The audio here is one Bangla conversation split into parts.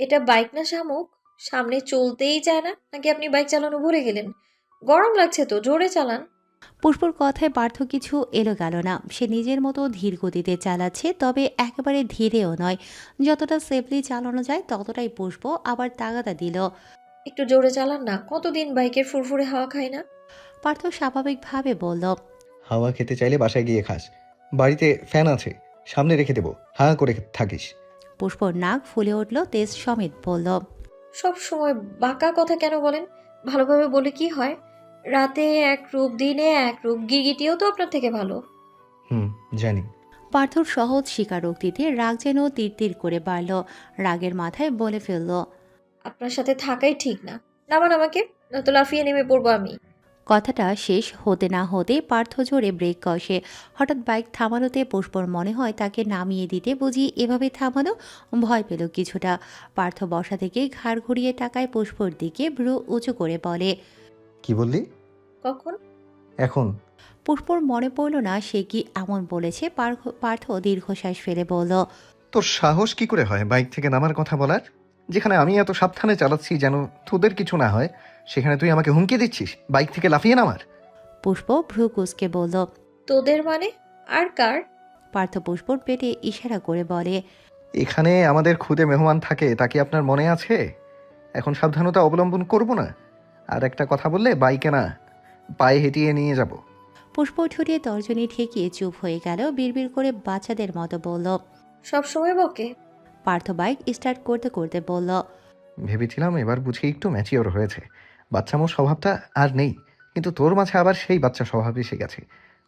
এটা বাইক না শামুক? সামনে চলতেই চায় না, নাকি আপনি বাইক চালানো ভুলে গেলেন? গরম লাগছে তো, জোরে চালান। পুষ্পর কথায় পার্থ কিছু এলো গেল না। সে নিজের মতো ধীর গতিতে চালাচ্ছে, তবে একেবারে ধীরেও নয়। যতটা সেফলি চালানো যায় ততটাই পুষ্প আবার তাগাদা দিল। একটু জোরে চালান না, কতদিন বাইকের ফুরফুরে হাওয়া খাই না। পার্থ স্বাভাবিকভাবে বলল। হাওয়া খেতে চাইলে বাসায় গিয়ে খাস। বাড়িতে ফ্যান আছে, সামনে রেখে দেবো, হাঁ করে থাকিস। পুষ্পর নাক ফুলে উঠল, তেজ সমেত বলল। সব সময় বাঁকা কথা কেন বলেন? ভালোভাবে বলে কি হয়? রাতে এক রূপ, দিনে এক রূপ, গিরগিটিও তো আপনার থেকে ভালো। হুম, জানি। পার্থর সহজ স্বীকারোক্তিতে রাগ যেন তীর তীর করে বাড়ল। রাগের মাথায় বলে ফেলল। আপনার সাথে থাকাই ঠিক না। নামান আমাকে, নয়তো লাফিয়ে নেমে পড়বো আমি। কথাটা শেষ হতে না হতে পার্থ জোরে ব্রেক কষে। হঠাৎ বাইক থামানোতে পুষ্পর মনে হয় তাকে নামিয়ে দিতে বুঝি এভাবে থামানো। ভয় পেল কিছুটা। পার্থ বসা থেকে ঘাড় ঘুরিয়ে তাকায় পুষ্পর দিকে, ভ্রু উঁচু করে বলে। কি বললি? কখন? এখন? পুষ্পর মনে পড়ল না সে কি এমন বলেছে। পার্থ দীর্ঘশ্বাস ফেলে বলল। তোর সাহস কি করে হয় বাইক থেকে নামার কথা বলার? যেখানে আমি এত সাবধানে চালাচ্ছি যেন তোদের কিছু না হয়, সেখানে তুই আমাকে হুমকি দিচ্ছিস বাইক থেকে লাফিয়ে নামার? পুষ্প ভ্রু কুঁচকে বলল। তোদের মানে? আর কার? পার্থ পুষ্পর পেটে ইশারা করে বলে। এখানে আমাদের খুদে মেহমান থাকে, তা কি আপনার মনে আছে? এখন সাবধানতা অবলম্বন করব না? আর একটা কথা বললে বাইকে না, পায়ে হেঁটিয়ে নিয়ে যাব। পুষ্প ঠুটিয়ে তর্জনী ঠেকিয়ে চুপ হয়ে গেল, বিড়বিড় করে বাচ্চাদের মতো বলল। সব সময় বকে? পার্থ বাইক স্টার্ট করতে করতে বলল। ভেবেছিলাম এবার বুঝি একটু ম্যাচিওর হয়েছে, বাচ্চামো স্বভাবটা আর নেই। কিন্তু তোর মাঝে আবার সেই বাচ্চা স্বভাব এসে গেছে।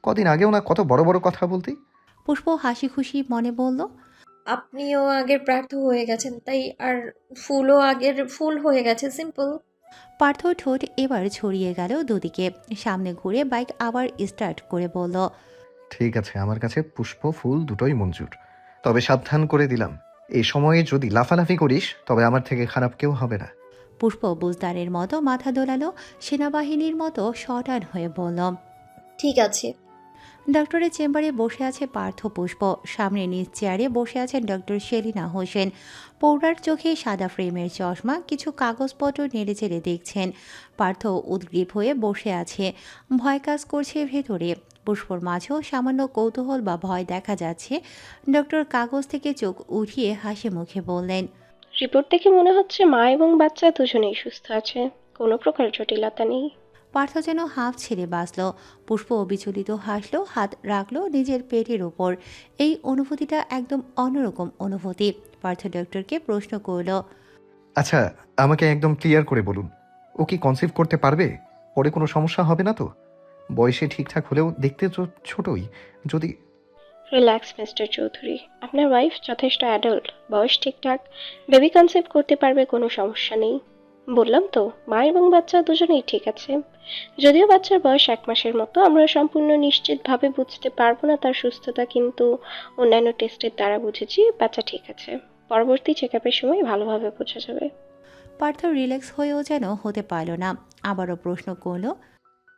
কদিন আগেও না কত বড় বড় কথা বলতি। পুষ্প হাসি খুশি মনে বলল। আপনিও আগের প্রার্থ হয়ে গেছেন তাই, আর ফুলও আগের ফুল হয়ে গেছে, সিম্পল। পার্থ ঠোঁট এবার ছড়িয়ে গেল দুদিকে। সামনে ঘুরে বাইক আবার স্টার্ট করে বলল। ঠিক আছে, আমার কাছে পুষ্প ফুল দুটোই মঞ্জুর। তবে সাবধান করে দিলাম, এই সময়ে যদি লাফালাফি করিস তবে আমার থেকে খারাপ কেউ হবে না। পুষ্প বুজদারের মতো মাথা দোলালো, সেনাবাহিনীর মতো শটান হয়ে বলল। ঠিক আছে। ডক্টরের চেম্বারে বসে আছে পার্থ পুষ্প। সামনে নিজ চেয়ারে বসে আছেন ডক্টর সেলিনা হোসেন। পৌরার চোখে সাদা ফ্রেমের চশমা, কিছু কাগজপত্র নেড়েচেড়ে দেখছেন। পার্থ উদ্গ্রীব হয়ে বসে আছে, ভয় কাজ করছে ভেতরে। পুষ্পর মাঝেও সামান্য কৌতূহল বা ভয় দেখা যাচ্ছে। ডক্টর কাগজ থেকে চোখ উঠিয়ে হাসি মুখে বললেন। রিপোর্ট দেখে মনে হচ্ছে মা এবং বাচ্চা দুজনেই সুস্থ আছে, কোনো প্রকার জটিলতা নেই। পার্থ যেন হাঁফ ছেড়ে বাঁচল। পুষ্প বিচলিত হাসলো, হাত রাখলো নিজের পেটের ওপর। এই অনুভূতিটা একদম অন্যরকম অনুভূতি। পার্থ ডক্টরকে প্রশ্ন করল। আচ্ছা, আমাকে একদম ক্লিয়ার করে বলুন, ও কি কনসিভ করতে পারবে? পরে কোনো সমস্যা হবে না তো? বয়সে ঠিকঠাক হলেও দেখতে তো ছোটই। যদি... রিল্যাক্স মিস্টার চৌধুরী, আপনার ওয়াইফ যথেষ্ট অ্যাডাল্ট, বয়স ঠিকঠাক, বেবি কনসেপ্ট করতে পারবে, কোনো সমস্যা নেই। বললাম তো, মা এবং বাচ্চা দুজনেই ঠিক আছে। যদিও বাচ্চার বয়স 1 মাসের মতো, আমরা সম্পূর্ণ নিশ্চিতভাবে বুঝতে পারবো না তার সুস্থতা, কিন্তু অন্যান্য টেস্টের দ্বারা বুঝেছি বাচ্চা ঠিক আছে। পরবর্তী চেক আপের সময় ভালোভাবে বোঝা যাবে। পার্থ রিল্যাক্স হয়েও যেন হতে পারল না। আবারও প্রশ্ন করল।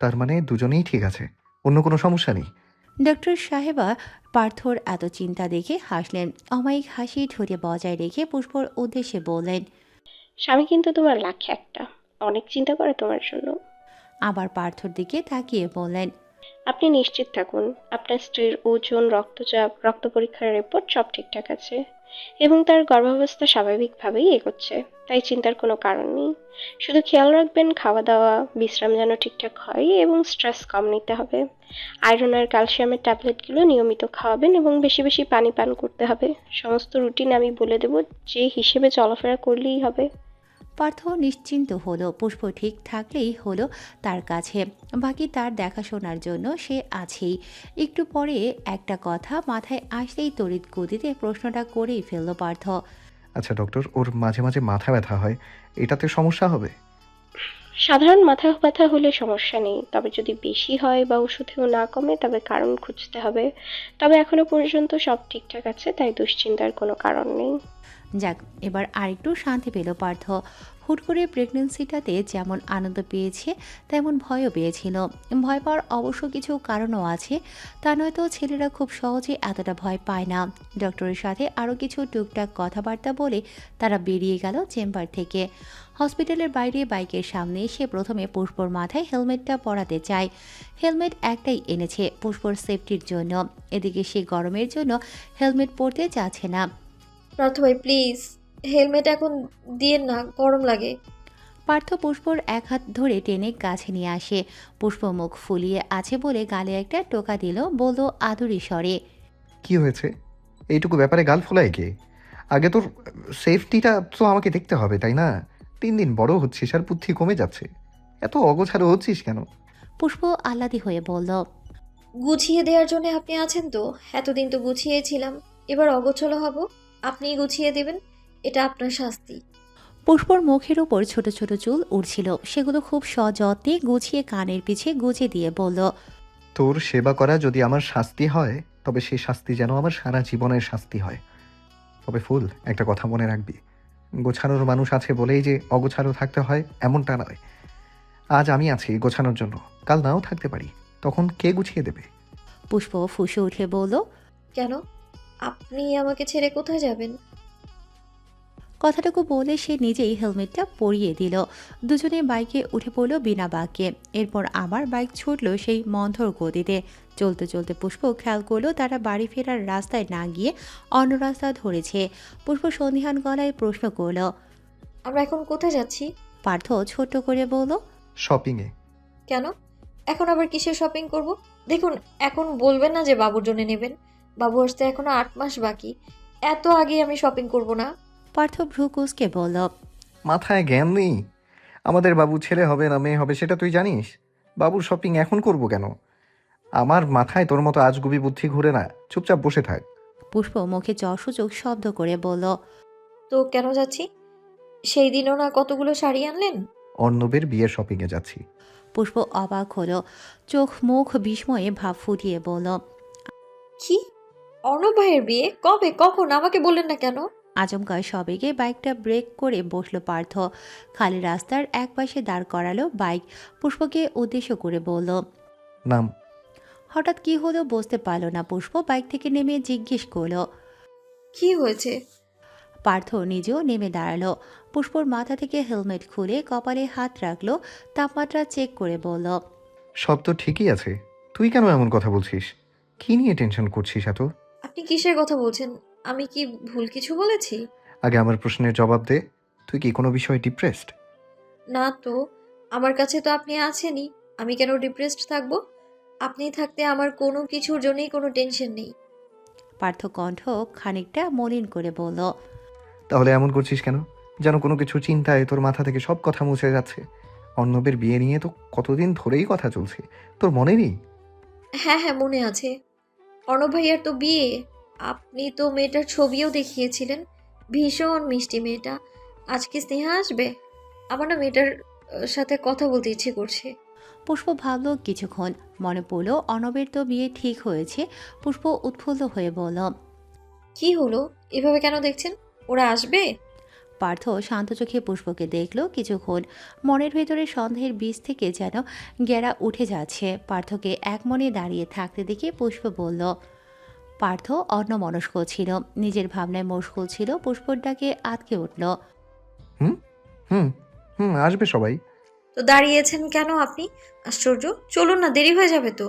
তার মানে দুজনেই ঠিক আছে, অন্য কোনো সমস্যা নেই? ডক্টর সাহেবা পার্থর এত চিন্তা দেখে হাসলেন। অমায়িক হাসি ঠোঁটে বজায় রেখে পুষ্পর উদ্দেশ্যে বললেন। স্বামী কিন্তু তোমার লাখে একটা, অনেক চিন্তা করে তোমার জন্য। আবার পার্থর দিকে তাকিয়ে বললেন। আপনি নিশ্চিত থাকুন, আপনার স্ত্রীর ওজন, রক্তচাপ, রক্ত পরীক্ষার রিপোর্ট সব ঠিকঠাক আছে এবং তার গর্ভাবস্থা স্বাভাবিকভাবেই এগোচ্ছে, তাই চিন্তার কোনো কারণ নেই। শুধু খেয়াল রাখবেন খাওয়া দাওয়া, বিশ্রাম যেন ঠিকঠাক হয় এবং স্ট্রেস কম নিতে হবে। আয়রন আর ক্যালসিয়ামের ট্যাবলেটগুলো নিয়মিত খাওয়াবেন এবং বেশি বেশি পানি পান করতে হবে। সমস্ত রুটিন আমি বলে দেব, যে হিসেবে চলাফেরা করলেই হবে। পার্থ নিশ্চিন্ত হলো। পুষ্প ঠিক থাকলেই হলো তার কাছে। বাকি তার দেখাশোনার জন্য সে আছেই। একটু পরে একটা কথা মাথায় আসলেই তড়িৎ গতিতে প্রশ্নটা করেই ফেলল পার্থ। আচ্ছা ডক্টর, ওর মাঝে মাঝে মাথা ব্যথা হয়, এটাতে সমস্যা হবে? সাধারণ মাথা ব্যথা হলে সমস্যা নেই, তবে যদি বেশি হয় বা ওষুধেও না কমে তবে কারণ খুঁজতে হবে। তবে এখনো পর্যন্ত সব ঠিকঠাক আছে, তাই দুশ্চিন্তার কোনো কারণ নেই। যাক, এবার আরেকটু শান্তি পেল পার্থ। হুট করে প্রেগনেন্সিটাতে যেমন আনন্দ পেয়েছে তেমন ভয়ও পেয়েছিল। ভয় পাওয়ার অবশ্য কিছু কারণও আছে, তা নয়তো ছেলেরা খুব সহজে এতটা ভয় পায় না। ডক্টরের সাথে আরও কিছু টুকটাক কথাবার্তা বলে তারা বেরিয়ে গেল চেম্বার থেকে। হসপিটালের বাইরে বাইকের সামনে এসে প্রথমে পুষ্পর মাথায় হেলমেটটা পরাতে চায়। হেলমেট একটাই এনেছে পুষ্পর সেফটির জন্য, এদিকে সে গরমের জন্য হেলমেট পরতে চাচ্ছে না। পার্থ ভাই প্লিজ, হেলমেট এখন দিয়েন না, গরম লাগে। পার্থ পুষ্পর এক হাত ধরে টেনে কাছে নিয়ে আসে। পুষ্প মুখ ফুলিয়ে আছে বলে গালে একটা টোকা দিল, বলল আদুরি স্বরে, কি হয়েছে? এইটুকু ব্যাপারে গাল ফোলায় কে? আগে তোর সেফটিটা তো আমাকে দেখতে হবে, তাই না? দিন দিন বড় হচ্ছিস আর বুদ্ধি কমে যাচ্ছে। এত অগোছালো হচ্ছিস কেন? পুষ্প আহ্লাদি হয়ে বলল, গুছিয়ে দেওয়ার জন্য আপনি আছেন তো। এতদিন তো গুছিয়েছিলাম, এবার অগোছলো হব, আপনিই গুছিয়ে দেবেন। এটা আপনার শাস্তি। পুষ্পর মুখের উপর ছোট ছোট চুল উড়ছিল, সেগুলো খুব সযত্নে গুছিয়ে কানের পিছে গুজে দিয়ে বলল, তোর সেবা করা যদি আমার শাস্তি হয়, তবে সেই শাস্তি যেন আমার সারা জীবনের শাস্তি হয়। তবে ফুল, একটা কথা মনে রাখবি, গোছানোর মানুষ আছে বলেই যে অগোছালো থাকতে হয় এমনটা নয়। আজ আমি আছি গোছানোর জন্য, কাল নাও থাকতে পারি, তখন কে গুছিয়ে দেবে? পুষ্প ফুঁসে উঠে বলল, কেন? আপনি আমাকে ছেড়ে কোথায় যাবেন? কথাটুকু বলে সে নিজেই হেলমেটটা পরিয়ে দিল। দুজনে বাইকে উঠে পড়ল বিনা বাক্যে। এরপর আবার বাইক ছুটল সেই মন্থর গতিতে। চলতে চলতে পুষ্প খেয়াল করলো তারা বাড়ি ফেরার রাস্তায় না গিয়ে অন্য রাস্তা ধরেছে। পুষ্প সন্ধিহান গলায় প্রশ্ন করল। আমরা এখন কোথায় যাচ্ছি? পার্থ ছোট্ট করে বলল, শপিংয়ে। কেন? এখন আবার কিসের শপিং করব? দেখুন, এখন বলবেন না যে বাবুর জন্য নেবেন। বাবু আসতে এখনো 8 মাস বাকি, এত আগে আমি শপিং করব না। পার্থ ভ্রু কুঁচকে বলল, মাথায় জ্ঞান নেই? আমাদের বাবু ছেলে হবে না মেয়ে হবে সেটা তুই জানিস? বাবুর শপিং এখন করব কেন? আমার মাথায় তোর মতো আজগুবি বুদ্ধি ঘুরে না, চুপচাপ বসে থাক। পুষ্প মুখে চসূচক শব্দ করে বলল, তো কেন যাচ্ছি? সেই দিনও না কতগুলো শাড়ি আনলেন। অর্ণবের বিয়ের শপিংয়ে যাচ্ছি। পুষ্প অবাক হলো, চোখ মুখ বিস্ময়ে ভাব ফুটিয়ে বলল, কি? অর্ণব ভাইয়ের বিয়ে? কবে, কখন আমাকে বললেন না কেন? আচমকা সবেগে বাইকটা ব্রেক করে বসলো পার্থ। খালি রাস্তার এক পাশে দাঁড় করালো বাইক। পুষ্পকে উদ্দেশ্য করে বলল, নাম। হঠাৎ কি হলো বুঝতে পারল না পুষ্প। বাইক থেকে নেমে জিজ্ঞেস করলো। কি হয়েছে? পার্থ নিজেও নেমে দাঁড়ালো। পুষ্পর মাথা থেকে হেলমেট খুলে কপালে হাত রাখলো, তাপমাত্রা চেক করে বলল, সব তো ঠিকই আছে, তুই কেন এমন কথা বলছিস? কি নিয়ে টেনশন করছিস এত? আপনি কিসের কথা বলছেন? আমি কি ভুল কিছু বলেছি? আগে আমার প্রশ্নের জবাব দে, তুই কি কোনো বিষয়ে ডিপ্রেসড? না তো, আমার কাছে তো আপনি আছেনই, আমি কেন ডিপ্রেসড থাকবো? আপনি থাকতে আমার কোনো কিছুর জন্যই কোনো টেনশন নেই। পার্থ কণ্ঠ খানিকটা মলিন করে বলল, তাহলে এমন করছিস কেন? যেন কোনো কিছু চিন্তায় তোর মাথা থেকে সব কথা মুছে যাচ্ছে। অর্ণবের বিয়ে নিয়ে তো কতদিন ধরেই কথা চলছে, তোর মনে নেই? হ্যাঁ হ্যাঁ, মনে আছে। অর্ণব ভাইয়ার তো বিয়ে। আপনি তো মেয়েটার ছবিও দেখিয়েছিলেন, ভীষণ মিষ্টি মেয়েটা। আজকে স্নেহা আসবে? আমার না মেয়েটার সাথে কথা বলতে ইচ্ছে করছে। পুষ্প ভাবল কিছুক্ষণ, মনে পড়ল অর্ণবের তো বিয়ে ঠিক হয়েছে। পুষ্প উৎফুল্ল হয়ে বলল, কি হলো, এভাবে কেন দেখছেন? ওরা আসবে? পার্থ শান্ত চোখে পুষ্পকে দেখল কিছুক্ষণ। মনের ভেতরে সন্দেহের বীজ থেকে যেন গেরা উঠে যাচ্ছে। পার্থকে এক মনে দাঁড়িয়ে থাকতে দেখে পুষ্প বলল। পার্থ অন্যমনস্ক ছিল, নিজের ভাবনায় মশগুল ছিল। পুষ্পর ডাকে আটকে উঠল। হুম হুম হুম, আসবে সবাই। তো দাঁড়িয়েছেন কেন আপনি? আশ্চর্য, চলুন না, দেরি হয়ে যাবে তো।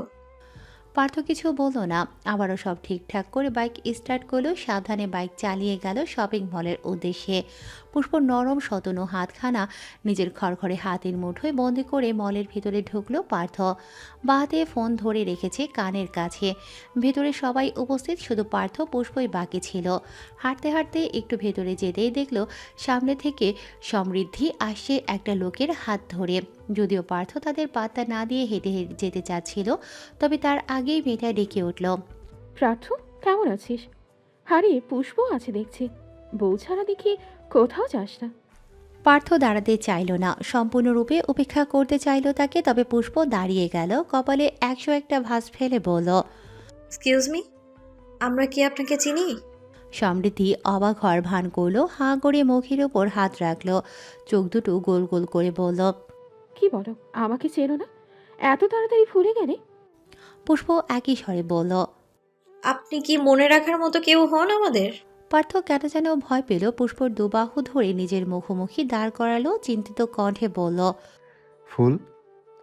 পার্থ কিছু বলল না, আবারও সব ঠিকঠাক করে বাইক স্টার্ট করলো। সাবধানে বাইক চালিয়ে গেল শপিং মলের উদ্দেশ্যে। পুষ্প নরম শতনু হাতখানা নিজের খড়খড়ে হাতের মুঠোয় বন্দি করে মলের ভিতরে ঢুকলো পার্থ। বাহাতে ফোন ধরে রেখেছে কানের কাছে। ভেতরে সবাই উপস্থিত, শুধু পার্থ পুষ্পই বাকি ছিল। হাঁটতে হাঁটতে একটু ভেতরে যেতেই দেখলো সামনে থেকে সমৃদ্ধি আসছে একটা লোকের হাত ধরে। যদিও পার্থ তাদের পাত্তা না দিয়ে হেঁটে হেঁটে যেতে চাচ্ছিল, তবে তার আগেই মেয়েটা ডেকে উঠল। প্রার্থ, কেমন আছিস? আরে পুষ্প আছে দেখছি, বউ ছাড়া দেখি কোথাও যাস না। পার্থ দাঁড়াতে চাইল না, সম্পূর্ণরূপে উপেক্ষা করতে চাইল তাকে। তবে পুষ্প দাঁড়িয়ে গেল, কপালে 101টা ভাঁজ ফেলে বলল, এক্সকিউজ মি, আমরা কি আপনাকে চিনি? সমৃদ্ধি অবাক হওয়ার ভান করলো, হাঁ করে মুখের ওপর হাত রাখলো, চোখ দুটো গোল গোল করে বলল। কি বলো, আমাকে চেনো না? এত তাড়াতাড়ি ভুলে গেলে? পুষ্প একই স্বরে বলল। আপনি কি মনে রাখার মতো কেউ হন আমাদের? পার্থ কেন যেন ভয় পেল, পুষ্পর দুবাহু ধরে নিজের মুখোমুখি দাঁড় করালো, চিন্তিত কণ্ঠে বলল। ফুল,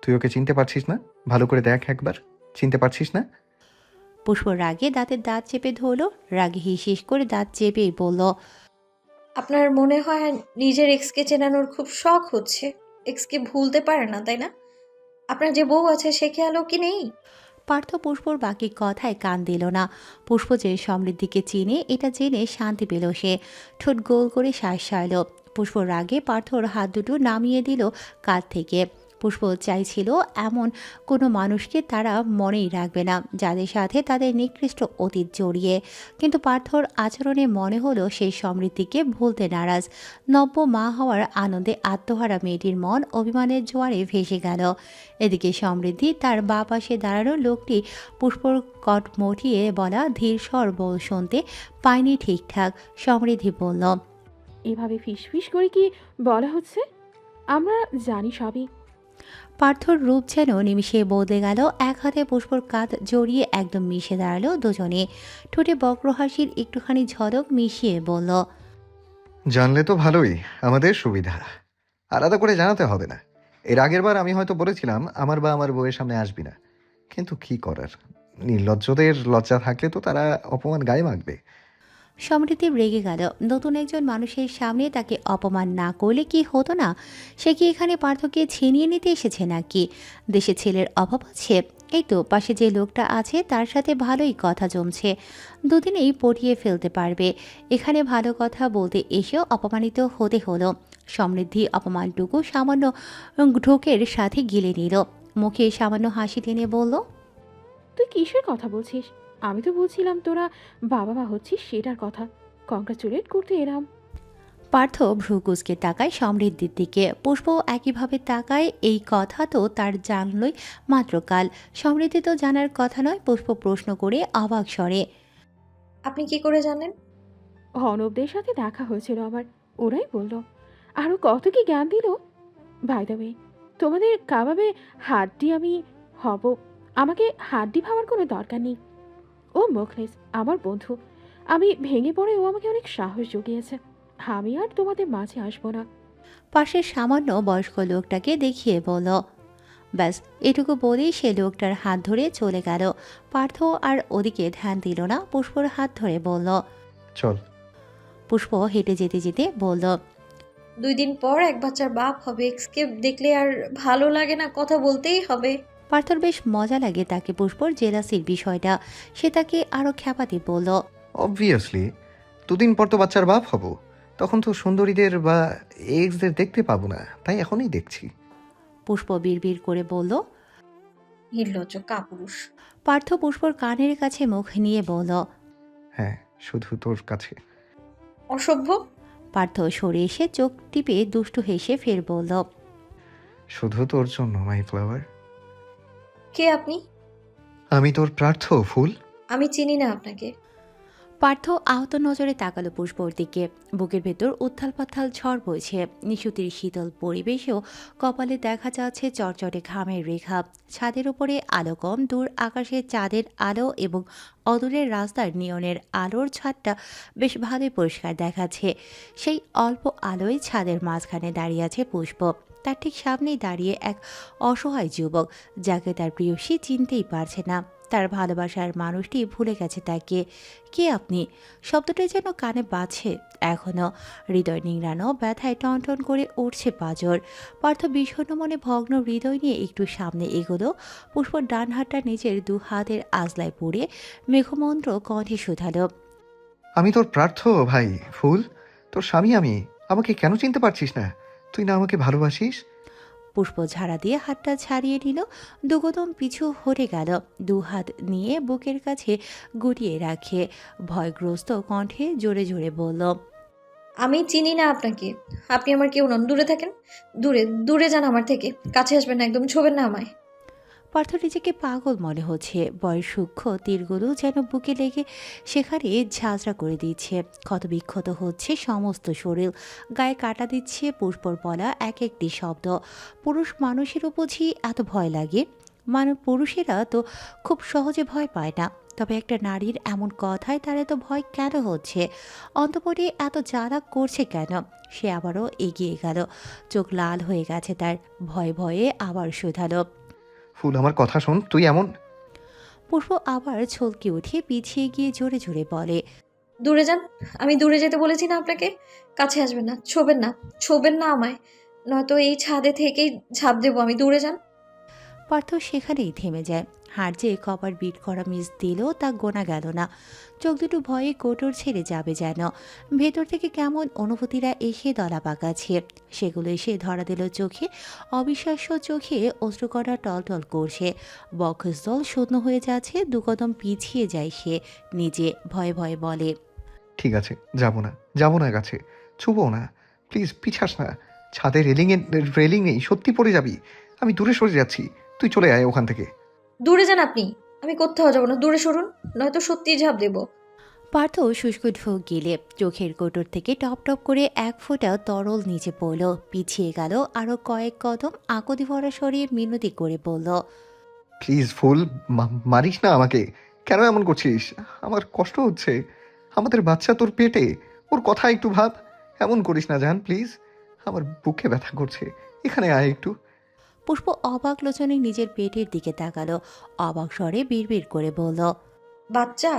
তুই ওকে চিনতে পারছিস না? ভালো করে দেখ একবার, চিনতে পারছিস না? পুষ্প রাগে দাঁতের দাঁত চেপে ধরলো, রাগে হিস করে দাঁত চেপেই বলল। আপনার মনে হয় নিজের এক্সকে চেনানোর খুব শখ হচ্ছে। এক্সকে ভুলতে পারে না, তাই না? আপনার যে বউ আছে সে খেয়ালও কি নেই? পার্থ পুষ্পর বাকি কথায় কান দিল না। পুষ্প যে সমৃদ্ধিকে চিনে এটা জেনে শান্তি পেল সে। ঠোঁট গোল করে শ্বাস ছাড়ল। পুষ্প রাগে পার্থর হাত দুটো নামিয়ে দিল কাঁধ থেকে। পুষ্প চাইছিল এমন কোনো মানুষকে তারা মনেই রাখবে না যাদের সাথে তাদের নিকৃষ্ট অতীত জড়িয়ে, কিন্তু পার্থর আচরণে মনে হলো সেই সমৃদ্ধিকে ভুলতে নারাজ। নব্য মা হওয়ার আনন্দে আত্মহারা মেয়েটির মন অভিমানের জোয়ারে ভেসে গেল। এদিকে সমৃদ্ধি তার বা পাশে দাঁড়ানো লোকটি পুষ্পর কট মঠিয়ে বলা ধীর স্বর শুনতে পায়নি ঠিকঠাক। সমৃদ্ধি বলল। এভাবে ফিস করে কি বলা হচ্ছে? আমরা জানি সবই। পার্থর রূপ যেন নিমিষে বদলে গেল। এক হাতে পুষ্পর কাঁধ জড়িয়ে একদম মিশে দাঁড়ালো দুজনে। ঠোঁটে বক্র হাসির একটুখানি ঝলক মিশিয়ে বলল। জানলে তো ভালোই, আমাদের সুবিধা। আলাদা করে জানাতে হবে না। এর আগের বার আমি হয়তো বলেছিলাম আমার বা আমার বউয়ের সামনে আসবি না, কিন্তু কি করার, নির্লজ্জদের লজ্জা থাকলে তো তারা অপমান গায়ে মাখবে। সমৃদ্ধি রেগে গেল। নতুন একজন মানুষের সামনে তাকে অপমান না করলে কি হতো না? সে কি এখানে পার্থকে ছিনিয়ে নিতে এসেছে নাকি? দেশে ছেলের অভাব আছে? এই তো পাশে যে লোকটা আছে তার সাথে ভালোই কথা জমছে, দুদিনেই পটিয়ে ফেলতে পারবে। এখানে ভালো কথা বলতে এসেও অপমানিত হতে হলো। সমৃদ্ধি অপমানটুকু সামান্য ঢোকের সাথে গিলে নিল। মুখে সামান্য হাসি টেনে বলল। তুই কিসের কথা বলছিস? আমি তো বলছিলাম তোরা বাবা মা হচ্ছিস সেটার কথা। কংগ্রাচুলেট করতে এলাম। পার্থ ভ্রুকুচকে তাকায় সমৃদ্ধির দিকে। পুষ্প একইভাবে তাকায়। এই কথা তো তার জানলই মাত্র কাল। সমৃদ্ধি তো জানার কথা নয়। পুষ্প প্রশ্ন করে অবাক স্বরে। আপনি কি করে জানেন? অনবদের সাথে দেখা হয়েছিল আমার, ওরাই বলল। আরও কত কি জ্ঞান দিল। বাই দ্য ওয়ে, তোমাদের কাবাবে হাড্ডি আমি হব। আমাকে হাড্ডি ভাবার কোনো দরকার নেই। ও মুখলেস আমার বন্ধু। আমি ভেঙে পড়ে ও আমাকে অনেক সাহস জুগিয়েছে। আমি আর তোমাদের মাঝে আসবো না। পাশের সামান্য বয়স্ক লোকটাকে দেখিয়ে বলল। ব্যাস এটুকু বলেই সে লোকটার হাত ধরে চলে গেল। পার্থ আর ওদিকে ধ্যান দিল না। পুষ্পর হাত ধরে বলল। চল। পুষ্প হেঁটে যেতে যেতে বলল। 2 দিন পর এক বাচ্চার বাপ হবে। এক্সকে দেখলে আর ভালো লাগে না, কথা বলতেই হবে। পার্থর বেশ মজা লাগে তাকে পুষ্পর জেলাসির বিষয়টা। সে তাকে আরও খ্যাপাতে বলল। অবভিয়াসলি, 2 দিন পর তো বাচ্চার বাপ হব। তখন তো সুন্দরীদের বা এক্সদের দেখতে পাবো না, তাই এখনই দেখছি। পুষ্প বিড়বিড় করে বলল। নির্লজ্জ কাপুরুষ। পার্থ পুষ্পর কানের কাছে মুখ নিয়ে বলল। হ্যাঁ, শুধু তোর কাছে। অসভ্য। পার্থ সরে এসে চোখ টিপে দুষ্টু হেসে ফের বলল। শুধু তোর জন্য মাই ফ্লাওয়ার। কে আপনি? আমি তোর প্রার্থ ফুল। আমি চিনি না আপনাকে। পার্থ আহত নজরে তাকালো পুষ্পর দিকে। বুকের ভেতর উত্থাল পাথাল ঝড় বইছে। নিশুতির শীতল পরিবেশেও কপালে দেখা যাচ্ছে চটচটে ঘামের রেখা। ছাদের উপরে আলো কম, দূর আকাশে চাঁদের আলো এবং অদূরের রাস্তার নিয়নের আলোর ছাদটা বেশ ভালোই পরিষ্কার দেখাচ্ছে। সেই অল্প আলোয় ছাদের মাঝখানে দাঁড়িয়ে আছে পুষ্প। তার ঠিক সামনেই দাঁড়িয়ে এক অসহায় যুবক, যাকে তার প্রিয়সী চিনতেই পারছে না। তার ভালোবাসার মানুষটি ভুলে গেছে তাকে। কে আপনি? শব্দটাই যেন কানে বাজছে এখনো। হৃদয় নিংড়ানো ব্যথায় টনটন করে উঠছে পাঁজর। পার্থ বিষণ্ণ মনে ভগ্ন হৃদয় নিয়ে একটু সামনে এগোলো। পুষ্পর ডান হাতটা নিজের 2 হাতের আজলায় পড়ে মেঘমন্ত্র কণ্ঠে শুধালো। আমি তোর প্রার্থ ভাই ফুল, তোর স্বামী আমি। আমাকে কেন চিনতে পারছিস না? তুই না আমাকে ভালোবাসিস? পুষ্প ঝাড়া দিয়ে হাতটা ছাড়িয়ে নিল। 2 কদম পিছু হটে গেল। 2 হাত নিয়ে বুকের কাছে গুটিয়ে রাখে ভয়গ্রস্ত কণ্ঠে জোরে জোরে বলল। আমি চিনি না আপনাকে। আপনি আমার কেউ নন, দূরে থাকেন। দূরে দূরে যান আমার থেকে। কাছে আসবেন না, একদম ছোবেন না আমায়। পার্থ নিজেকে পাগল মনে হচ্ছে। বয়স সূক্ষ্ম তীরগুলো যেন বুকে লেগে সেখানে ঝাঁঝরা করে দিচ্ছে। ক্ষতবিক্ষত হচ্ছে সমস্ত শরীর, গায়ে কাটা দিচ্ছে পুষ্পর বলা এক একটি শব্দ। পুরুষ মানুষেরও বুঝি এত ভয় লাগে? পুরুষেরা তো খুব সহজে ভয় পায় না, তবে একটা নারীর এমন কথায় তার এত ভয় কেন হচ্ছে? অন্তঃপুরে এত জ্বালা করছে কেন? সে আবারও এগিয়ে গেল। চোখ লাল হয়ে গেছে তার। ভয়ে ভয়ে আবার শুধালো। ফুল, আমার কথা শোন, তুই এমন... পুষ্প আবার ছলকে উঠে পিছিয়ে গিয়ে জোরে জোরে বলে। দূরে যান। আমি দূরে যেতে বলেছি না আপনাকে? কাছে আসবেন না, ছোবেন না, ছোবেন না আমায়, নয়তো এই ছাদে থেকেই ঝাঁপ দেবো আমি। দূরে যান। পার্থ সেখানেই থেমে যায়। হাড় যে কপার বিট করা মিস দিলেও তা গোনা গেল না। চোখ দুটো ভয়ে কোটর ছেড়ে যাবে যেন। ভেতর থেকে কেমন অনুভূতিরা এসে দলা পাকাচ্ছে, সেগুলো এসে ধরা দিল চোখে। অবিশ্বাস্য চোখে অশ্রুকণা টলটল করছে। বক্ষস্থল শূন্য হয়ে যাচ্ছে। দুকদম পিছিয়ে যায় সে নিজে। ভয়ে ভয়ে বলে। ঠিক আছে, যাবো না গাছে, ছুবো না, প্লিজ পিছাস না। ছাদে রেলিং নেই, সত্যি পড়ে যাবি। আমি দূরে সরে যাচ্ছি, তুই চলে আয় ওখান থেকে। দূরে যান আপনি। আমি কোথাও যাবো না, দূরে সরুন, নয়তো সত্যিই ঝাঁপ দেবো। পার্থ শুষ্ক ঢোক গিলে চোখের কোটর থেকে টপ টপ করে এক ফোঁটা তরল নিচে পড়ল। পিছিয়ে গেল আরো কয়েক কদম। আকতি ভরা সরিয়ে মিনতি করে বলল। প্লিজ ফুল, মারিস না আমাকে। কেন এমন করছিস? আমার কষ্ট হচ্ছে। আমাদের বাচ্চা তোর পেটে, ওর কথা একটু ভাব। এমন করিস না জান, প্লিজ। আমার বুকে ব্যথা করছে, এখানে আয় একটু। পুষ্প অবাক লোচনে নিজের পেটের দিকে তাকালো। অবাক স্বরে বিড়বিড় করে বলল। বাচ্চা?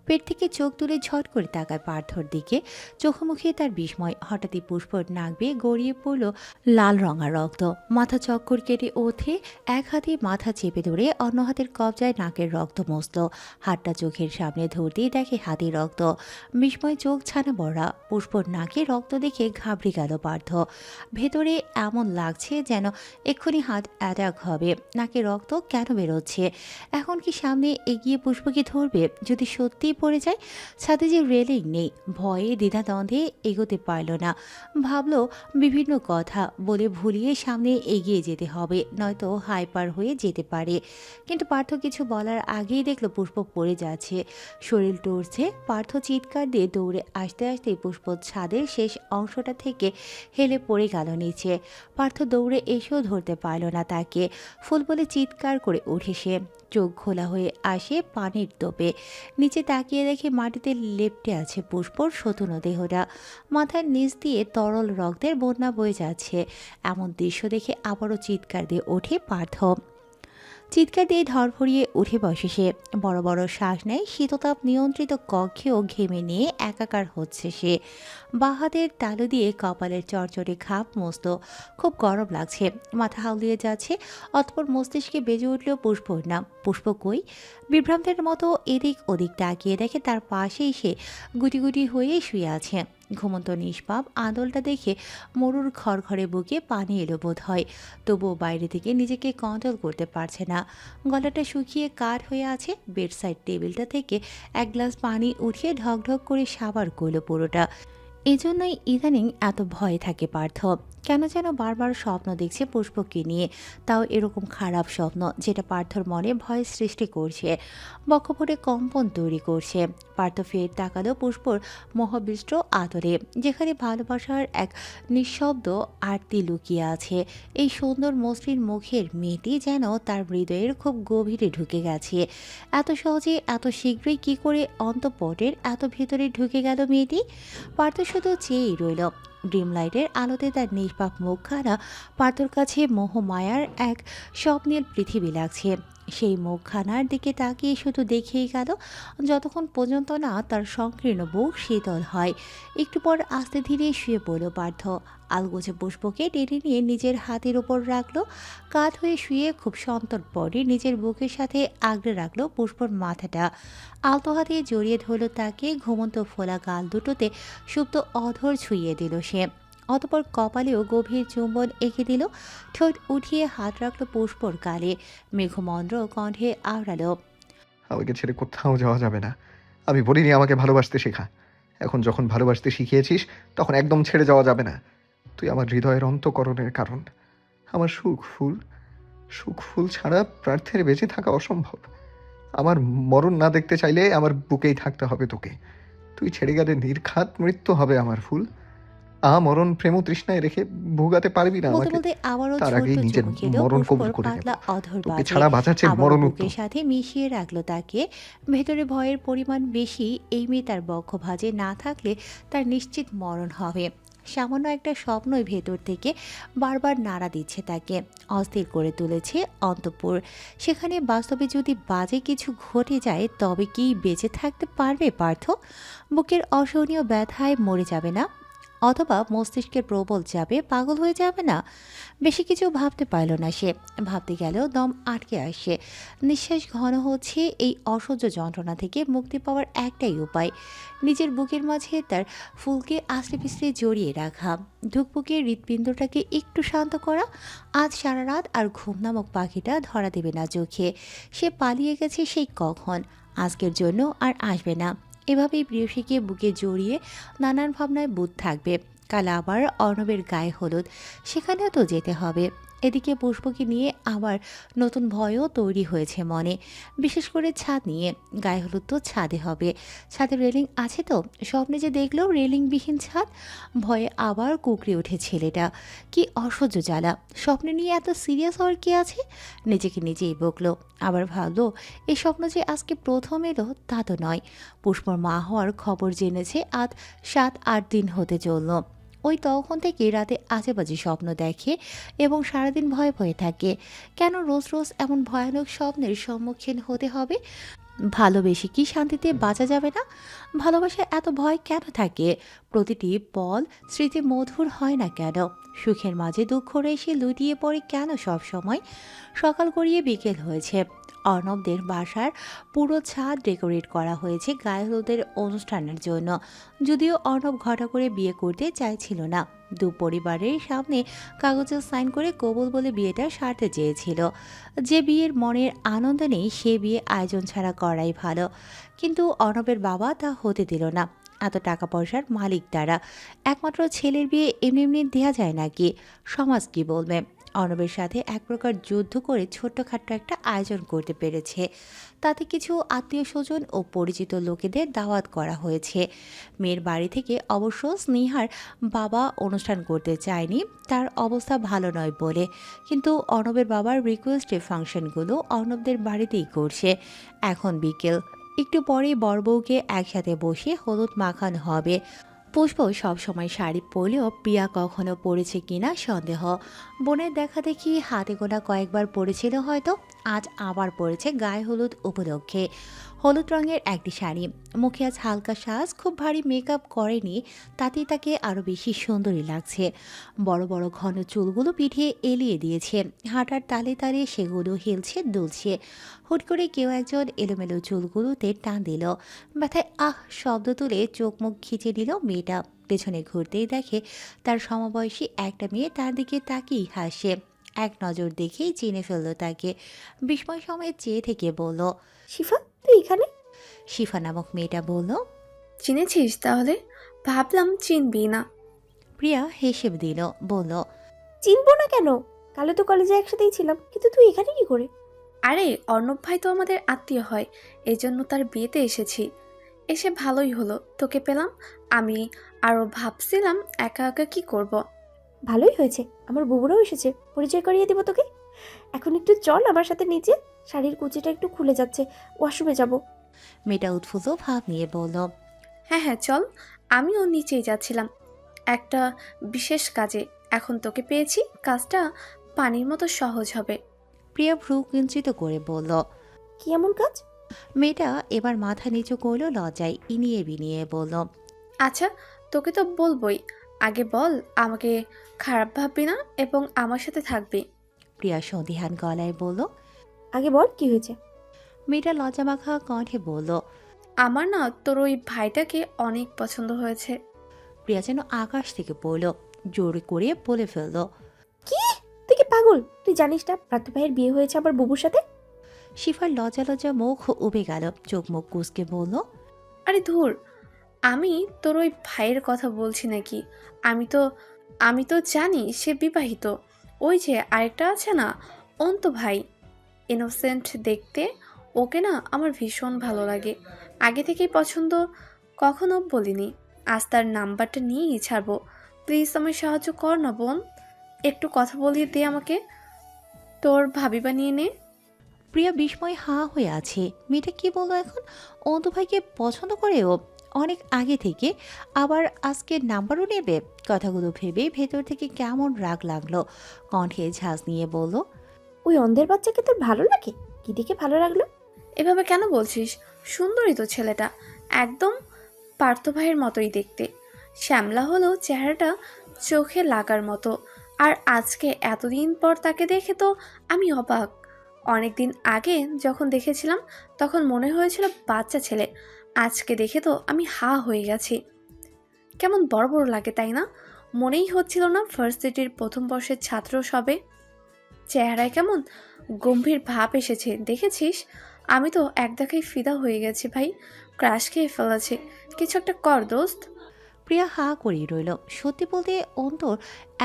পেট থেকে চোখ তুলে ঝট করে তাকায় পার্থর দিকে। চোখমুখে তার বিস্ময়। হঠাৎই পুষ্পর নাক বেয়ে গড়িয়ে পড়ল লাল রঙা রক্ত। মাথা চক্কর কেটে ওঠে। এক হাতে মাথা চেপে ধরে অন্য হাতের কবজায় নাকের রক্ত মস্ত। হাতটা চোখের সামনে ধরতেই দেখে হাতে রক্ত। বিস্ময় চোখ ছানা বড়া। পুষ্পর নাকে রক্ত দেখে ঘাবড়ে গেল পার্থ। ভেতরে এমন লাগছে যেন এক্ষুনি হার্ট অ্যাটাক হবে। নাকে রক্ত কেন বেরোচ্ছে? এখন কি সামনে এগিয়ে পুষ্পকে ধরবে? যদি সত্যি পড়ে যায়? ছাদে যে রেলিং নেই। ভয়ে দ্বিধাদ্বন্দ্বে এগোতে পারল না। ভাবলো বিভিন্ন কথা বলে ভুলিয়ে সামনে এগিয়ে যেতে হবে, নয়তো হাইপার হয়ে যেতে পারে। কিন্তু পার্থ কিছু বলার আগেই দেখলো পুষ্প পড়ে যাচ্ছে। শরীর টরছে। পার্থ চিৎকার দিয়ে দৌড়ে আসতে আসতে পুষ্প ছাদের শেষ অংশটা থেকে হেলে পড়ে গেল নিচে। পার্থ দৌড়ে এসেও ধরতে পারল না তাকে। ফুল বলে চিৎকার করে উঠে সে। চোখ ঘোলা হয়ে আসে পানির তোপে। নিচে তাকিয়ে দেখে মাটিতে লেপ্টে আছে পুষ্পর শতুনো দেহটা। মাথার নিচ দিয়ে তরল রক্তের বন্যা বয়ে যাচ্ছে। এমন দৃশ্য দেখে আবারও চিৎকার দিয়ে ওঠে পার্থ। চিৎকার দিয়ে ধরফরিয়ে উঠে বসে সে। বড় বড় শ্বাস নেয়। শীততাপ নিয়ন্ত্রিত কক্ষেও ঘেমে নিয়ে একাকার হচ্ছে সে। বাঁ হাতের তালু দিয়ে কপালের চরচরে ঘাপ মস্ত। খুব গরম লাগছে। মাথা হাউলিয়ে যাচ্ছে। অতপর মস্তিষ্কে বেজে উঠল পুষ্পর নাম। পুষ্প কই? বিভ্রান্তের মতো এদিক ওদিক তাকিয়ে দেখে তার পাশেই সে গুটি গুটি হয়ে শুয়ে আছে। ঘুমন্ত নিষ্পাপ আদলটা দেখে মরুর ঘরঘরে বুকে পানি এলো বোধ হয়। তবুও বাইরে থেকে নিজেকে কন্ট্রোল করতে পারছে না। গলাটা শুকিয়ে কাঠ হয়ে আছে। বেডসাইড টেবিলটা থেকে এক গ্লাস পানি উঠিয়ে ঢকঢক করে সাবার করল পুরোটা। এজন্যই ইদানিং এত ভয় থাকে পার্থ। কেন যেন বারবার স্বপ্ন দেখছে পুষ্পকে নিয়ে, তাও এরকম খারাপ স্বপ্ন যেটা পার্থর মনে ভয় সৃষ্টি করছে, বক্ষপটে কম্পন তৈরি করছে। পার্থ ফের তাকালো পুষ্পর মোহবিষ্ট আদরে, যেখানে ভালোবাসার এক নিঃশব্দ আরতি লুকিয়ে আছে। এই সুন্দর মসৃণ মুখের মেয়েটি যেন তার হৃদয়ের খুব গভীরে ঢুকে গেছে। এত সহজে এত শীঘ্রই কি করে অন্তঃপটের এত ভেতরে ঢুকে গেল মেয়েটি? পার্থ শুধু চেয়েই রইল। ড্রিম লাইটের আলোতে তার নিষ্পাপ মুখখানা পার্থর কাছে মোহমায়ার এক স্বপ্নের পৃথিবী লাগছে। সেই মুখখানার দিকে তাকিয়ে শুধু দেখেই গেল, যতক্ষণ পর্যন্ত না তার সংকীর্ণ বুক শীতল হয়। একটু পর আস্তে ধীরে শুয়ে পড়ল পার্থ। আলগোছে পুষ্পকে টেনে নিয়ে নিজের হাতের ওপর রাখলো। কাত হয়ে শুয়ে খুব সন্তর্পণে নিজের বুকের সাথে আগড়ে রাখলো পুষ্পর মাথাটা। আলতো হাতে জড়িয়ে ধরল তাকে। ঘুমন্ত ফোলা গাল দুটোতে সুপ্ত অধর ছুঁয়ে দিল সে। অতপর কপালেও গভীর চুম্বন এঁকে দিল। ঠোঁট উঠিয়ে হাত রাখলো পুষ্পর গালে। মেঘমন্দ্র কণ্ঠে আওড়ালো। আমাকে ছেড়ে কোথাও যাওয়া যাবে না। আমি বলিনি আমাকে ভালোবাসতে শেখা? এখন যখন ভালোবাসতে শিখিয়েছিস, তখন একদম ছেড়ে যাওয়া যাবে না। তুই আমার হৃদয়ের অন্তঃকরণের কারণ, আমার সুখ ফুল। সুখফুল ছাড়া প্রার্থের বেঁচে থাকা অসম্ভব। আমার মরণ না দেখতে চাইলে আমার বুকেই থাকতে হবে তোকে। তুই ছেড়ে গেলে নির্ঘাত মৃত্যু হবে আমার ফুল। মরণ প্রেম ও তৃষ্ণায় রেখে ভোগাতে পারবি না বলতে আমাকে। বলতে আবারও তার ছোট্ট আগেই নিজের চুমু খেলো মরণ পুষ্পর কবুল করে নেব। পাতলা অধর তোকে বাজে। ছাড়া বাঁচাচ্ছে আবার মরণ উত্তম। বুকের সাথে মিশিয়ে রাখলো তাকে। ভেতরে ভয়ের পরিমাণ বেশি, এই মেয়ে তার বক্ষ ভাঁজে না থাকলে তার নিশ্চিত মরণ হবে। সামান্য একটা স্বপ্নই ভেতর থেকে বারবার নাড়া দিচ্ছে তাকে, অস্থির করে তুলেছে অন্তঃপুর। সেখানে বাস্তবে যদি বাজে কিছু ঘটে যায় তবে কি বেঁচে থাকতে পারবে পার্থ? বুকের অসহনীয় ব্যথায় মরে যাবে না? অথবা মস্তিষ্কের প্রবল চাপে পাগল হয়ে যাবে না? বেশি কিছু ভাবতে পারল না সে। ভাবতে গেলেও দম আটকে আসে। নিঃশ্বাস ঘন হচ্ছে। এই অসহ্য যন্ত্রণা থেকে মুক্তি পাওয়ার একটাই উপায়, নিজের বুকের মাঝে তার ফুলকে আশ্রে পিছড়ে জড়িয়ে রাখা, ধুকপুকে হৃৎপিণ্ডটাকে একটু শান্ত করা। আজ সারা রাত আর ঘুম নামক পাখিটা ধরা দেবে না চোখে। সে পালিয়ে গেছে সেই কখন, আজকের জন্য আর আসবে না। এভাবেই প্রিয়সীকে বুকে জড়িয়ে নানান ভাবনায় বুধ থাকবে। কাল আবার অর্ণবের গায়ে হলুদ, সেখানেও তো যেতে হবে। এদিকে পুষ্পকে নিয়ে আবার নতুন ভয়ও তৈরি হয়েছে মনে, বিশেষ করে ছাদ নিয়ে। গায়ে হলুদ তো ছাদে হবে, ছাদের রেলিং আছে তো। স্বপ্নে যে দেখলো রেলিংবিহীন ছাদ, ভয়ে আবার কুকড়ে ওঠে ছেলেটা। কি অসহ্য জ্বালা! স্বপ্নে নিয়ে এত সিরিয়াস হওয়ার কি আছে? নিজেকে নিজেই বকলো। আবার ভাবলো এই স্বপ্ন যে আজকে প্রথম এলো তা তো নয়। পুষ্পর মা হওয়ার খবর জেনেছে আজ 7-8 দিন হতে চলল। ওই তখন থেকে রাতে আজেবাজে স্বপ্ন দেখে এবং সারাদিন ভয়ে ভয়ে থাকে। কেন রোজ রোজ এমন ভয়ানক স্বপ্নের সম্মুখীন হতে হবে? ভালোবেসে কি শান্তিতে বাঁচা যাবে না? ভালোবাসায় এত ভয় কেন থাকে? প্রতিটি পল স্মৃতি মধুর হয় না কেন? সুখের মাঝে দুঃখ এসে লুটিয়ে পড়ে কেন সব সময়? সকাল গড়িয়ে বিকেল হয়েছে। অর্ণবদের বাসার পুরো ছাদ ডেকোরেট করা হয়েছে গায়ে হলুদের অনুষ্ঠানের জন্য। যদিও অর্ণব ঘটা করে বিয়ে করতে চাইছিল না, দু পরিবারের সামনে কাগজে সাইন করে কবুল বলে বিয়েটা সারতে চেয়েছিল। যে বিয়ের মনের আনন্দ নেই সে বিয়ে আয়োজন ছাড়া করাই ভালো। কিন্তু অর্ণবের বাবা তা হতে দিল না। এত টাকা পয়সার মালিক তারা, একমাত্র ছেলের বিয়ে এমনি এমনি দেওয়া যায় নাকি? সমাজ কি বলবে? অর্ণবের সাথে এক প্রকার যুদ্ধ করে ছোট্টখাট্ট একটা আয়োজন করতে পেরেছে। তাতে কিছু আত্মীয় স্বজন ও পরিচিত লোকেদের দাওয়াত করা হয়েছে। মেয়ের বাড়ি থেকে অবশ্য স্নেহার বাবা অনুষ্ঠান করতে চায়নি, তার অবস্থা ভালো নয় বলে। কিন্তু অর্ণবের বাবার রিকোয়েস্টে ফাংশনগুলো অর্ণবদের বাড়িতেই করছে। এখন বিকেল, একটু পরেই বরবউকে একসাথে বসে হলুদ মাখানো হবে। পুষ্প সবসময় শাড়ি পরলেও প্রিয়া কখনো পরেছে কিনা সন্দেহ। বোনের দেখা দেখি হাতে গোনা কয়েকবার পরেছিল হয়তো, আজ আবার পরেছে গায়ে হলুদ উপলক্ষে। হলুদ রঙের একটি শাড়ি, মুখে আজ হালকা সাজ, খুব ভারী মেকআপ করেনি, তাতেই তাকে আরও বেশি সুন্দরী লাগছে। বড় বড় ঘন চুলগুলো পিঠে এলিয়ে দিয়েছে, হাঁটার তালে তালে সেগুলো হেলছে দুলছে। হুট করে কেউ একজন এলোমেলো চুলগুলোতে টান দিল। ব্যথায় আহ শব্দ তুলে চোখ মুখ খিচে দিল মেয়েটা। পেছনে ঘুরতেই দেখে তার সমবয়সী একটা মেয়ে তার দিকে তাকিয়ে হাসে। এক নজর দেখেই চিনে ফেলল তাকে। বিস্ময় সময়ে চেয়ে থেকে বলল, শিফা, তুই এখানে? শিফা নামক মেয়েটা বলল। চিনেছিস তাহলে? ভাবলাম চিনবি না। প্রিয়া হেসে দিল, বলল, চিনবো না কেন? কালে তো কলেজে একসাথেই ছিলাম, কিন্তু তুই এখানে কি করে? আরে অর্ণব ভাই তো আমাদের আত্মীয় হয়, এই জন্য তার বিয়েতে এসেছি। এসে ভালোই হলো, তোকে পেলাম। আমি আরো ভাবছিলাম একা একা কি করব। ভালোই হয়েছে, আমার বুবুরাও এসেছে, পরিচয় করিয়ে দিব তোকে। এখন একটু চল আমার সাথে নিচে, শাড়ির কুচিটা একটু খুলে যাচ্ছে, ওয়াশরুমে যাব। মেয়েটা উৎফুল্ল ভাব নিয়ে বলল, হ্যাঁ হ্যাঁ চল, আমিও নিচেই যাচ্ছিলাম একটা বিশেষ কাজে। এখন তোকে পেয়েছি, কাজটা পানির মতো সহজ হবে। প্রিয়া ভ্রু কিঞ্চিত করে বলল। কি এমন কাজ? মেয়েটা এবার মাথা নিচু করলো লজ্জায়, ইনিয়ে বিনিয়ে বলল, আচ্ছা তোকে তো বলবই, আগে বল আমাকে খারাপ ভাববি না এবং আমার সাথে থাকবি। প্রিয়া সন্দিহান গলায় বলল। আগে বল কি হয়েছে। মেয়েটা লজ্জামাখা কণ্ঠে বলল, আমার না তোর ওই ভাইটাকে অনেক পছন্দ হয়েছে। প্রিয়া যেন আকাশ থেকে পড়ল, জোরে করে বলে ফেলল, কি? তুই কি পাগল? তুই জানিস না প্রাতু ভাইয়ের বিয়ে হয়েছে আবার বুবুর সাথে? শিফার লজ্জা লজ্জা মুখ উবে গেল, চোখ মুখ কুঁচকে বলল, আরে ধুর, আমি তোর ওই ভাইয়ের কথা বলছি নাকি? আমি তো জানি সে বিবাহিত। ওই যে আরেকটা আছে না, অন্তু ভাই ইনোসেন্ট দেখতে, ওকে না আমার ভীষণ ভালো লাগে, আগে থেকেই পছন্দ, কখনো বলিনি। আজ তার নাম্বারটা নিয়েই ছাড়বো। প্লিজ আমায় সাহায্য কর না বোন, একটু কথা বলিয়ে দে আমাকে, তোর ভাবি বানিয়ে নে। প্রিয়া বিস্ময় হাঁ হয়ে আছে। মেয়েটা কি বললো এখন? অন্তু ভাইকে পছন্দ করে ও অনেক আগে থেকে, আবার আজকে নাম্বারও নেবে? কথাগুলো ভেবে ভেতর থেকে কেমন রাগ লাগলো। কণ্ঠে ঝাঁজ নিয়ে বলল, ওই অন্ধের বাচ্চাকে তোর ভালো লাগে? কি দেখে ভালো লাগলো? এভাবে কেন বলছিস? সুন্দরই তো ছেলেটা, একদম পার্থ ভাইয়ের মতোই দেখতে। শ্যামলা হলেও চেহারাটা চোখে লাগার মতো। আর আজকে এতদিন পর তাকে দেখে তো আমি অবাক। অনেকদিন আগে যখন দেখেছিলাম তখন মনে হয়েছিল বাচ্চা ছেলে, আজকে দেখে তো আমি হা হয়ে গেছি। কেমন বড় বড় লাগে তাই না? মনেই হচ্ছিল না ভার্সিটির প্রথম বর্ষের ছাত্র সবে। চেহারায় কেমন গম্ভীর ভাব এসেছে দেখেছিস? আমি তো এক দেখায় ফিদা হয়ে গেছি ভাই, ক্রাশ খেয়ে ফেলেছি। কিছু একটা কর দোস্ত। প্রিয়া হাঁ করেই রইল। সত্যি বলতে অন্তর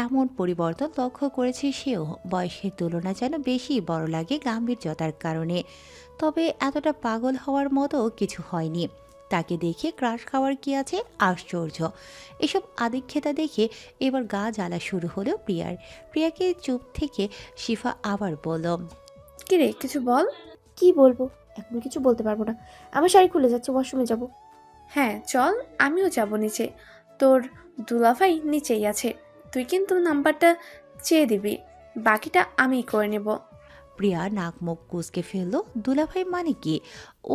এমন পরিবর্তন লক্ষ্য করেছে সেও। বয়সের তুলনা যেন বেশি বড় লাগে গাম্ভীর্যতার কারণে। তবে এতটা পাগল হওয়ার মতো কিছু হয়নি। তাকে দেখে ক্রাশ খাওয়ার কি আছে? আশ্চর্য! এসব আদিক্ষেতা দেখে এবার গা জ্বালা শুরু হলো প্রিয়ার। প্রিয়াকে চুপ থেকে শিফা আবার বলল, কিরে কিছু বল। কি বলবো, এখন কিছু বলতে পারবো না। আমার শাড়ি খুলে যাচ্ছে, ওয়াশরুমে যাব। হ্যাঁ চল, আমিও যাব নিচে। তোর দুলাভাই নিচেই আছে, তুই কিন্তু নাম্বারটা চেয়ে দিবি, বাকিটা আমিই করে নেব। প্রিয়া নাক মুখ কুঁচকে ফেলল। দুলাভাই মানে কি?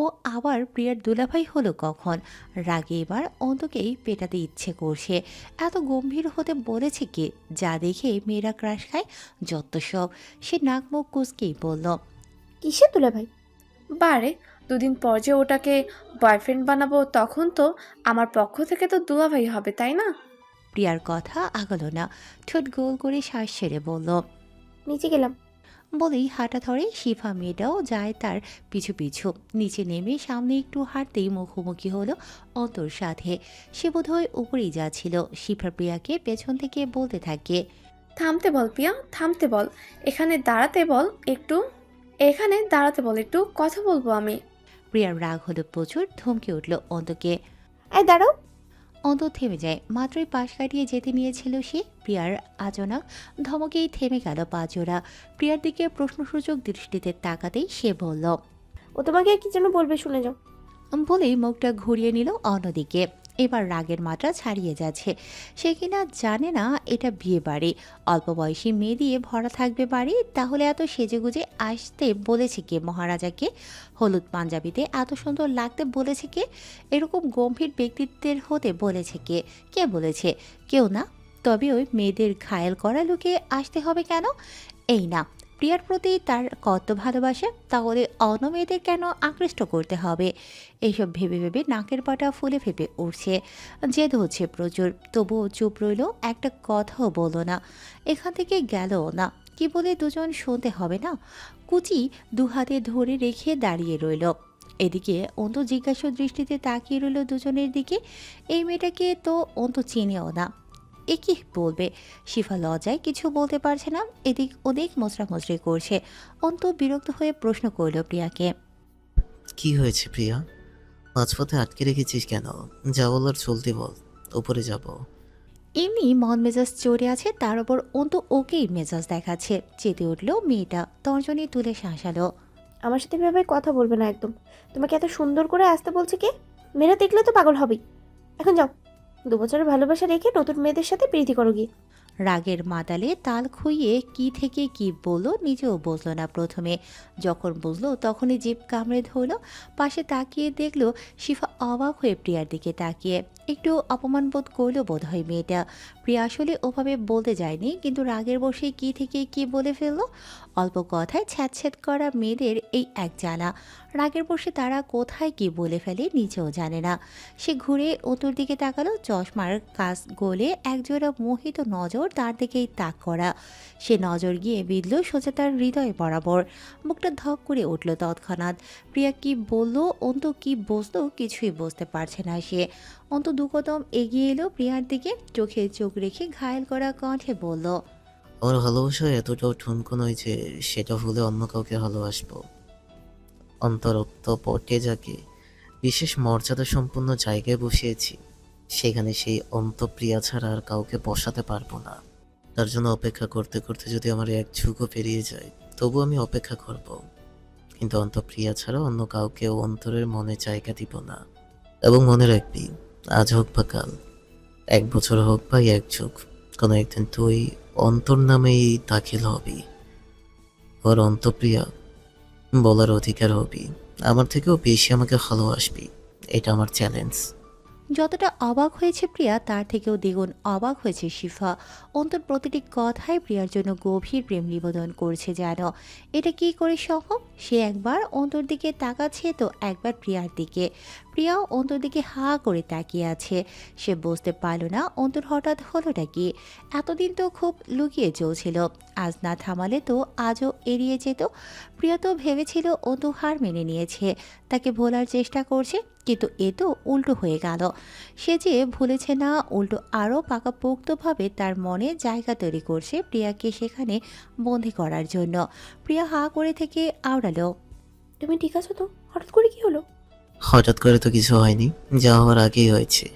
ও আবার প্রিয়ার দুলাভাই হলো কখন? রাগে এবার অন্তকেই পেটাতে ইচ্ছে করছে। এত গম্ভীর হতে বলেছে কি? যা দেখে মেয়েরা ক্রাশ খায় যত সব। সে নাক মুখ কুঁচকেই বলল, কিসে তুলে ভাই? বারে, দুদিন পর যে ওটাকে বয়ফ্রেন্ড বানাবো তখন তো আমার পক্ষ থেকে তো দুলাভাই হবে তাই না? প্রিয়ার কথা আগলো না। ঠোঁট গোল করে শ্বাস ছেড়ে বলল, নিচে গেলাম। বলেই হাঁটা ধরে শিফা মেয়েটাও যায় তার পিছু পিছু। নিচে নেমে সামনে একটু হাঁটতেই মুখোমুখি হলো অন্তর সাথে। সে বোধহয় উপরেই যাচ্ছিল। শিফা প্রিয়াকে পেছন থেকে বলতে থাকে, থামতে বল পিয়া, থামতে বল, এখানে দাঁড়াতে বল একটু, এখানে দাঁড়াতে বল একটু, কথা বলবো আমি। প্রিয়ার রাগ হলো প্রচুর। ধমকে উঠল অন্তকে। আয় দাঁড়াও। অন্ত থেমে যায়। মাত্রই পাশ কাটিয়ে যেতে নিয়েছিল সে। প্রিয়ার আচনাক ধমকেই থেমে গেল পা জোড়া। প্রিয়ার দিকে প্রশ্নসূচক দৃষ্টিতে তাকাতেই সে বলল, ও তোমাকে কি যেন বলবে, শুনে যাও। বলেই মুখটা ঘুরিয়ে নিল অন্যদিকে। এবার রাগের মাত্রা ছাড়িয়ে যাচ্ছে। সে কিনা জানে না এটা বিয়ে বাড়ি। অল্প বয়সী মেয়ে দিয়ে ভরা থাকবে বাড়ি। তাহলে এত সেজেগুজে আসতে বলেছে কে মহারাজাকে? হলুদ পাঞ্জাবিতে এত সুন্দর লাগতে বলেছে কে? এরকম গম্ভীর ব্যক্তিত্বের হতে বলেছে কে? কে বলেছে? কেউ না। তবে ওই মেয়েদের ঘায়েল করা লোকে আসতে হবে কেন? এই না, প্রিয়ার প্রতি তার কত ভালোবাসা, তাহলে অন্য মেয়েদের কেন আকৃষ্ট করতে হবে? এইসব ভেবে ভেবে নাকের পাটা ফুলে ফেপে উঠছে। জেদ হচ্ছে প্রচুর। তবুও চুপ রইল, একটা কথাও বলল না। এখান থেকে গেলও না। কি বলে দুজন শুনতে হবে না? কুচি দুহাতে ধরে রেখে দাঁড়িয়ে রইল। এদিকে অন্ত জিজ্ঞাসা দৃষ্টিতে তাকিয়ে রইল দুজনের দিকে। এই মেয়েটাকে তো অন্ত চিনেও না। এ কি বলবে? শিফা লজ্জায় কিছু বলতে পারছে না। এদিক ওদিক মোচড়ামুচড়ি করছে। অন্ত বিরক্ত হয়ে প্রশ্ন করল প্রিয়াকে, কি হয়েছে প্রিয়া? মাঝপথে আটকে রেখেছিস কেন? যা বলার চলতে বল, উপরে যাব। এমনি মন মেজাজ চড়ে আছে, তার উপর অন্ত ওকেই মেজাজ দেখাচ্ছে। চেতে উঠল মেয়েটা, তর্জনী তুলে শাসালো, আমার সাথে এভাবে কথা বলবে না একদম। তোমাকে এত সুন্দর করে আসতে বলছে কে? মেয়েরা দেখলে তো পাগল হবেই। এখন যাও, 2 বছরের ভালোবাসা রেখে নতুন মেয়েদের সাথে প্রীতি করো গিয়ে। রাগের মাতালে তাল খুইয়ে কি থেকে কি বলল নিজেও বুঝলো না প্রথমে। যখন বুঝলো তখনই জিভ কামড়ে ধরলো। পাশে তাকিয়ে দেখলো শিফা অবাক হয়ে প্রিয়ার দিকে তাকিয়ে। একটু অপমান বোধ করলো বোধ হয় মেয়েটা। প্রিয়া আসলে ওভাবে বলতে যায়নি, কিন্তু রাগের বসে কি থেকে কি বলে ফেললো। অল্প কথায় ছ্যাঁতছ্যাঁত করা মেয়েদের এই এক জ্বালা। রাগের বসে তারা কোথায় কি বলে ফেলে নিজেও জানে না। সে ঘুরে অতুর দিকে তাকালো। চশমার কাজ গোলে একজোড়া মোহিত নজর তার দিকেই তাক করা। সে নজর গিয়ে বিঁধল সোজা তার হৃদয় বরাবর। মুখটা ধক করে উঠল তৎক্ষণাৎ। প্রিয়া কি বলল, অন্ত কি বুঝলো, কিছুই বুঝতে পারছে না সে। অন্ত 2 কদম এগিয়ে এলো প্রিয়ার দিকে, চোখে চোখ রেখে ঘায়েল করা কণ্ঠে বলল, আমার ভালোবাসা এতটাও ঠুনকো নয় যে সেটা ভুলে অন্য কাউকে ভালোবাসবো। অন্তরক্ত পটে যাকে বিশেষ মর্যাদা সম্পন্ন জায়গায় বসিয়েছি, সেখানে সেই অন্তপ্রিয়া ছাড়া আর কাউকে বসাতে পারবো না। তার জন্য অপেক্ষা করতে করতে যদি আমার এক যুগও পেরিয়ে যায়, তবু আমি অপেক্ষা করব। কিন্তু অন্তপ্রিয়া ছাড়া অন্য কাউকে অন্তরের মনে জায়গা দিব না। এবং মনে রাখবি, আজ হোক বা কাল, 1 বছর হোক বা 1 যুগ, কোনো একদিন তুই অন্তর নামেই দাখিল হবি। ওর অন্তপ্রিয়া বলার অধিকার হবি। আমার থেকেও বেশি আমাকে ভালোবাসবি, এটা আমার চ্যালেঞ্জ। যতটা অবাক হয়েছে প্রিয়া তার থেকেও দ্বিগুণ অবাক হয়েছে শিফা। অন্তর প্রতিটি কথাই প্রিয়ার জন্য গভীর প্রেম নিবেদন করছে যেন। এটা কি করে সম্ভব? সে একবার অন্তর দিকে তাকাচ্ছে তো একবার প্রিয়ার দিকে। প্রিয়াও অন্তর দিকে হা করে তাকিয়ে আছে। সে বুঝতে পারল না অন্তর হঠাৎ হলোটা কি। এতদিন তো খুব লুকিয়ে চলছিল, আজ না থামালে তো আজও এড়িয়ে যেত। প্রিয়া তো ভেবেছিল অন্তু হার মেনে নিয়েছে, তাকে ভোলার চেষ্টা করছে, কিন্তু এ তো উল্টো হয়ে গেল। সে যে ভুলেছে না, উল্টো আরও পাকাপোক্তভাবে তার মনে জায়গা তৈরি করছে প্রিয়াকে সেখানে বন্দি করার জন্য। প্রিয়া হা করে থেকে আওড়ালো, তুমি ঠিক আছো তো? হঠাৎ করে কি হলো? হঠাৎ করে তো কিছু হয়নি, যা হওয়ার আগেই হয়েছে।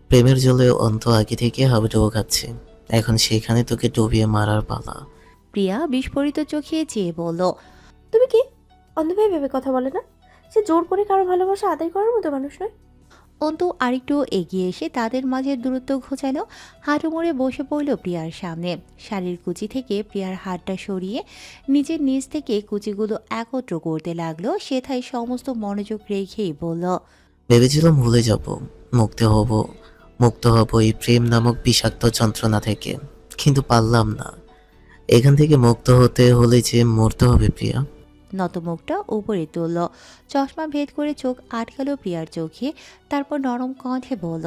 প্রেমের জলে অন্ত আগে থেকে হাবুডুবু খাচ্ছে, এখন সেখানে তোকে ডুবিয়ে মারার পালা। প্রিয়া বিস্ফোরিত চোখে চেয়ে বলল, তুমি কি? অন্ধভাই ভেবে কথা বলে না? সে জোর করে কারো ভালোবাসা আদায় করার মতো মানুষ নয়। অন্তু আরেকটু এগিয়ে এসে তাদের মাঝে দূরত্ব ঘোচালো। হাঁটু মুড়ে বসে পড়ল প্রিয়ার সামনে। শাড়ির কুচি থেকে প্রিয়ার হাতটা সরিয়ে নিজের নিজ থেকে কুচিগুলো একত্র করতে লাগলো। সেথায় সমস্ত মনোযোগ রেখেই বলল, ভেবেছিলাম ভুলে যাব, মুক্ত হব এই প্রেম নামক বিষাক্ত যন্ত্রণা থেকে, কিন্তু পারলাম না। এখান থেকে মুক্ত হতে হলে যে মরতে হবে প্রিয়া। নত মুখটা উপরে তুলল, চশমা ভেদ করে চোখ আটকালো প্রিয়ার চোখে। তারপর নরম কণ্ঠে বলল,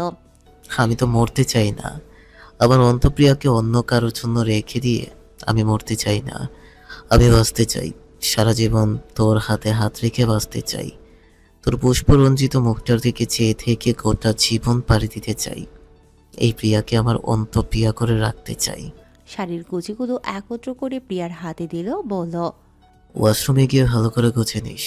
আমি তো মরতে চাই না, আমার অন্তপ্রিয়াকে অন্য কারোর জন্য রেখে দিয়ে আমি মরতে চাই না। আমি বাঁচতে চাই, সারা জীবন তোর হাতে হাত রেখে বাঁচতে চাই। তোর পুষ্পরঞ্জিত মুখটার দিকে চেয়ে থেকে গোটা জীবন পাড়ি দিতে চাই। এই প্রিয়াকে আমার অন্তপ্রিয়া করে রাখতে চাই। শাড়ির কুচিগুলো একত্র করে প্রিয়ার হাতে দিল, বলল, ওয়াশরুমে গিয়ে ভালো করে গুছে নিস।